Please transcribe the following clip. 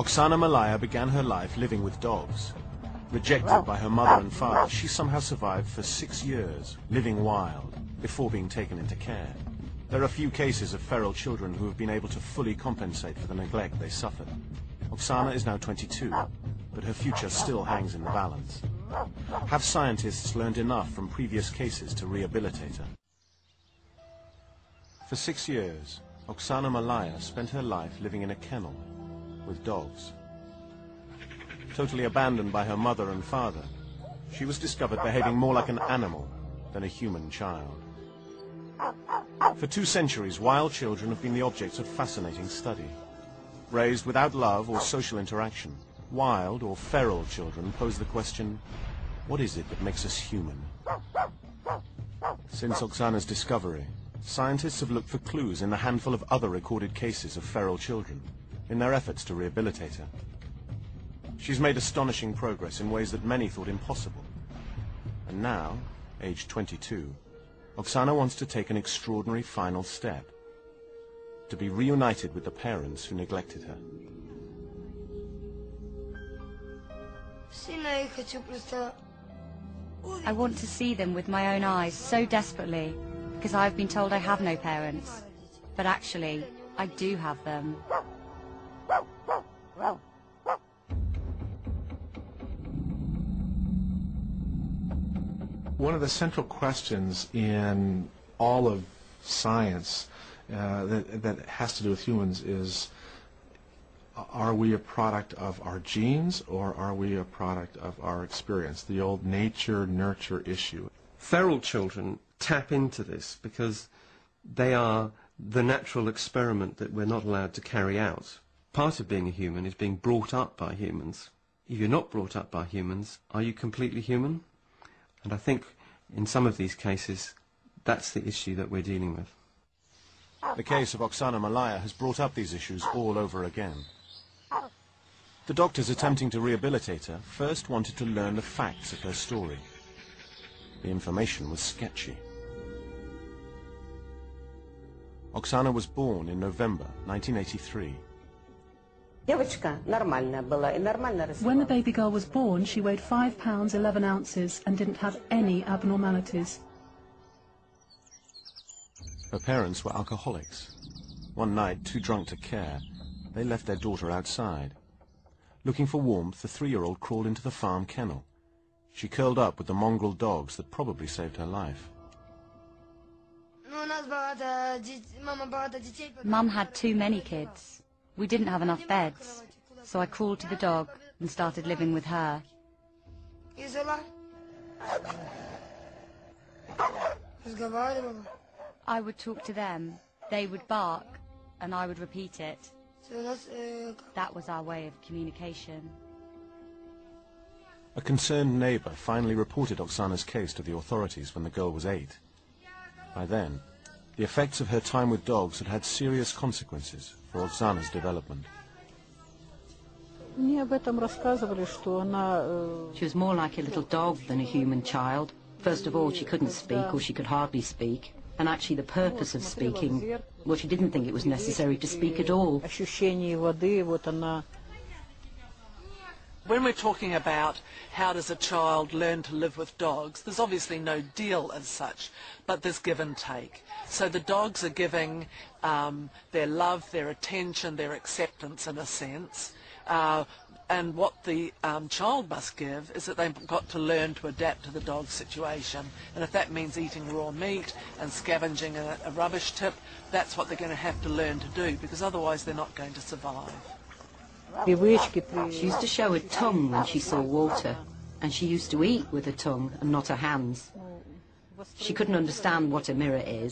Oxana Malaya began her life living with dogs. Rejected by her mother and father, she somehow survived for 6 years, living wild, before being taken into care. There are few cases of feral children who have been able to fully compensate for the neglect they suffered. Oxana is now 22, but her future still hangs in the balance. Have scientists learned enough from previous cases to rehabilitate her? For 6 years, Oxana Malaya spent her life living in a kennel with dogs. Totally abandoned by her mother and father, she was discovered behaving more like an animal than a human child. For 2 centuries, wild children have been the objects of fascinating study. Raised without love or social interaction, wild or feral children pose the question, what is it that makes us human? Since Oxana's discovery, scientists have looked for clues in the handful of other recorded cases of feral children in their efforts to rehabilitate her. She's made astonishing progress in ways that many thought impossible. And now, aged 22, Oxana wants to take an extraordinary final step, to be reunited with the parents who neglected her. I want to see them with my own eyes so desperately, because I've been told I have no parents. But actually, I do have them. One of the central questions in all of science that has to do with humans is, are we a product of our genes or are we a product of our experience? The old nature-nurture issue. Feral children tap into this because they are the natural experiment that we're not allowed to carry out. Part of being a human is being brought up by humans. If you're not brought up by humans, are you completely human? And I think in some of these cases, that's the issue that we're dealing with. The case of Oxana Malaya has brought up these issues all over again. The doctors attempting to rehabilitate her first wanted to learn the facts of her story. The information was sketchy. Oxana was born in November 1983. When the baby girl was born, she weighed 5 pounds 11 ounces and didn't have any abnormalities. Her parents were alcoholics. One night, too drunk to care, they left their daughter outside. Looking for warmth, the 3-year-old crawled into the farm kennel. She curled up with the mongrel dogs that probably saved her life. Mum had too many kids. We didn't have enough beds, so I crawled to the dog and started living with her. I would talk to them, they would bark, and I would repeat it. That was our way of communication. A concerned neighbor finally reported Oxana's case to the authorities when the girl was 8. By then, the effects of her time with dogs had had serious consequences for Oxana's development. She was more like a little dog than a human child. First of all, she couldn't speak, or she could hardly speak. And actually the purpose of speaking, well, she didn't think it was necessary to speak at all. When we're talking about how does a child learn to live with dogs, there's obviously no deal as such, but there's give and take. So the dogs are giving their love, their attention, their acceptance in a sense, and what the child must give is that they've got to learn to adapt to the dog's situation. And if that means eating raw meat and scavenging a rubbish tip, that's what they're going to have to learn to do, because otherwise they're not going to survive. She used to show her tongue when she saw water, and she used to eat with her tongue and not her hands. She couldn't understand what a mirror is,